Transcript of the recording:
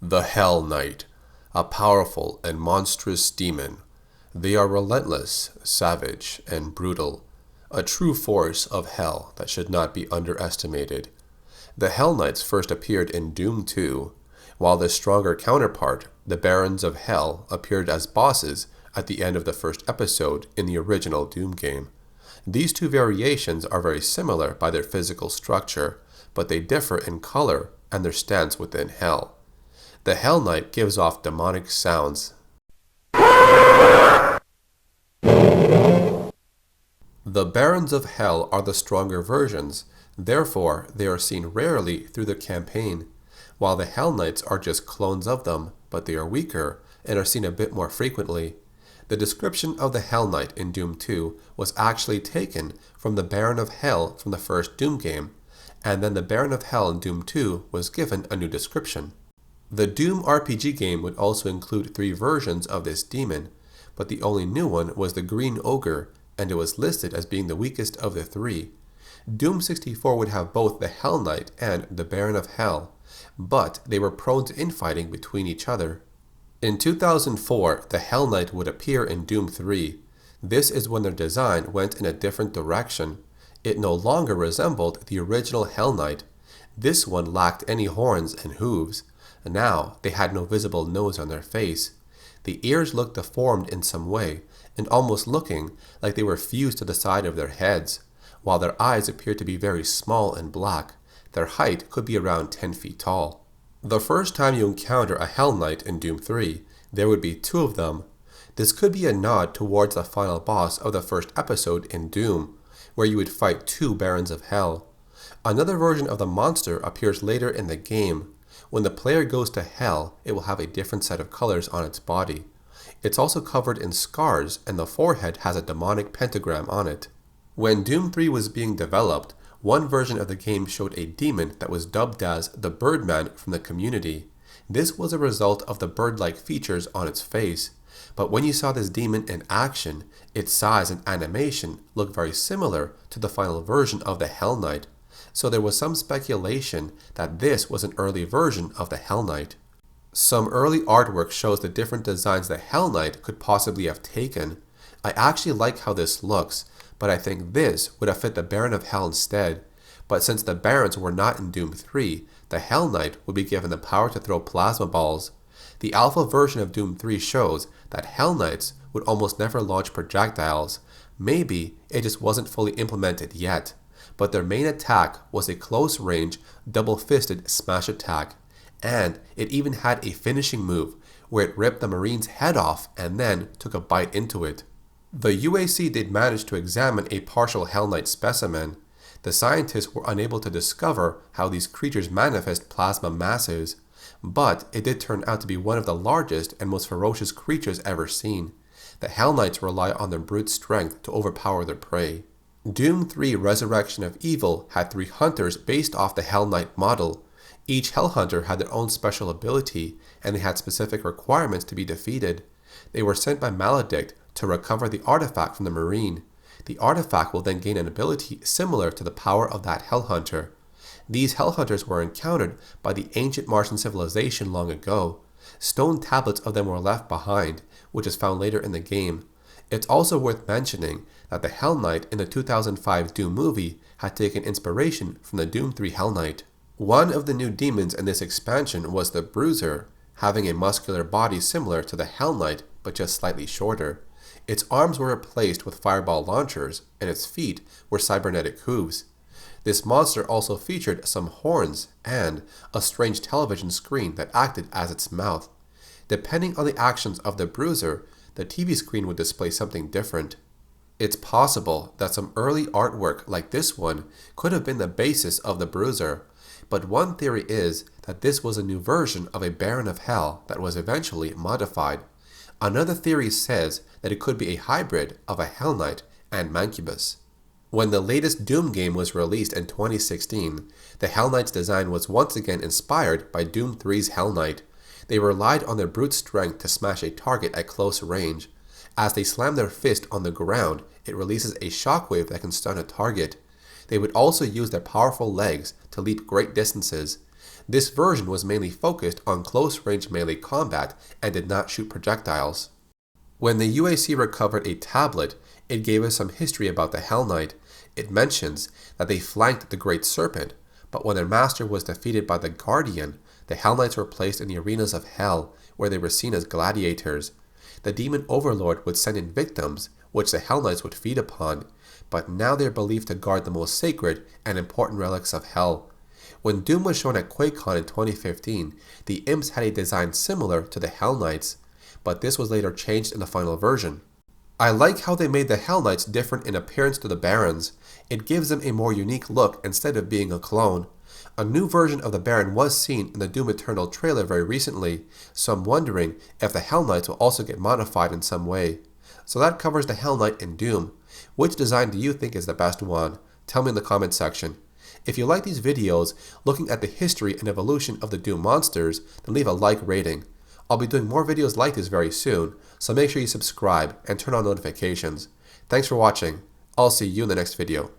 The Hell Knight, a powerful and monstrous demon. They are relentless, savage, and brutal, a true force of hell that should not be underestimated. The Hell Knights first appeared in Doom 2, while their stronger counterpart, the Barons of Hell, appeared as bosses at the end of the first episode in the original Doom game. These two variations are very similar by their physical structure, but they differ in color and their stance within Hell. The Hell Knight gives off demonic sounds. The Barons of Hell are the stronger versions, therefore they are seen rarely through the campaign, while the Hell Knights are just clones of them, but they are weaker and are seen a bit more frequently. The description of the Hell Knight in Doom 2 was actually taken from the Baron of Hell from the first Doom game, and then the Baron of Hell in Doom 2 was given a new description. The Doom RPG game would also include 3 versions of this demon, but the only new one was the Green Ogre, and it was listed as being the weakest of the 3. Doom 64 would have both the Hell Knight and the Baron of Hell, but they were prone to infighting between each other. In 2004, the Hell Knight would appear in Doom 3. This is when their design went in a different direction. It no longer resembled the original Hell Knight. This one lacked any horns and hooves. Now, they had no visible nose on their face. The ears looked deformed in some way, and almost looking like they were fused to the side of their heads, while their eyes appeared to be very small and black. Their height could be around 10 feet tall. The first time you encounter a Hell Knight in Doom 3, there would be 2 of them. This could be a nod towards the final boss of the first episode in Doom, where you would fight 2 Barons of Hell. Another version of the monster appears later in the game. When the player goes to Hell, it will have a different set of colors on its body. It's also covered in scars, and the forehead has a demonic pentagram on it. When Doom 3 was being developed, one version of the game showed a demon that was dubbed as the Birdman from the community. This was a result of the bird-like features on its face, but when you saw this demon in action, its size and animation looked very similar to the final version of the Hell Knight. So there was some speculation that this was an early version of the Hell Knight. Some early artwork shows the different designs the Hell Knight could possibly have taken. I actually like how this looks, but I think this would have fit the Baron of Hell instead. But since the Barons were not in Doom 3, the Hell Knight would be given the power to throw plasma balls. The alpha version of Doom 3 shows that Hell Knights would almost never launch projectiles. Maybe it just wasn't fully implemented yet. But their main attack was a close-range, double-fisted smash attack, and it even had a finishing move where it ripped the Marine's head off and then took a bite into it. The UAC did manage to examine a partial Hell Knight specimen. The scientists were unable to discover how these creatures manifest plasma masses, but it did turn out to be one of the largest and most ferocious creatures ever seen. The Hell Knights rely on their brute strength to overpower their prey. Doom 3 Resurrection of Evil had 3 hunters based off the Hell Knight model. Each Hell Hunter had their own special ability, and they had specific requirements to be defeated. They were sent by Maledict to recover the artifact from the Marine. The artifact will then gain an ability similar to the power of that Hell Hunter. These Hell Hunters were encountered by the ancient Martian civilization long ago. Stone tablets of them were left behind, which is found later in the game. It's also worth mentioning that the Hell Knight in the 2005 Doom movie had taken inspiration from the Doom 3 Hell Knight. One of the new demons in this expansion was the Bruiser, having a muscular body similar to the Hell Knight but just slightly shorter. Its arms were replaced with fireball launchers, and its feet were cybernetic hooves. This monster also featured some horns and a strange television screen that acted as its mouth. Depending on the actions of the Bruiser, the TV screen would display something different. It's possible that some early artwork like this one could have been the basis of the Bruiser, but one theory is that this was a new version of a Baron of Hell that was eventually modified. Another theory says that it could be a hybrid of a Hell Knight and Mancubus. When the latest Doom game was released in 2016, the Hell Knight's design was once again inspired by Doom 3's Hell Knight. They relied on their brute strength to smash a target at close range. As they slam their fist on the ground, it releases a shockwave that can stun a target. They would also use their powerful legs to leap great distances. This version was mainly focused on close-range melee combat and did not shoot projectiles. When the UAC recovered a tablet, it gave us some history about the Hell Knight. It mentions that they flanked the Great Serpent, but when their master was defeated by the Guardian, the Hell Knights were placed in the arenas of Hell, where they were seen as gladiators. The demon overlord would send in victims, which the Hell Knights would feed upon, but now they are believed to guard the most sacred and important relics of Hell. When Doom was shown at QuakeCon in 2015, the Imps had a design similar to the Hell Knights, but this was later changed in the final version. I like how they made the Hell Knights different in appearance to the Barons. It gives them a more unique look instead of being a clone. A new version of the Baron was seen in the Doom Eternal trailer very recently, so I'm wondering if the Hell Knights will also get modified in some way. So that covers the Hell Knight in Doom. Which design do you think is the best one? Tell me in the comments section. If you like these videos looking at the history and evolution of the Doom monsters, then leave a like rating. I'll be doing more videos like this very soon, so make sure you subscribe and turn on notifications. Thanks for watching. I'll see you in the next video.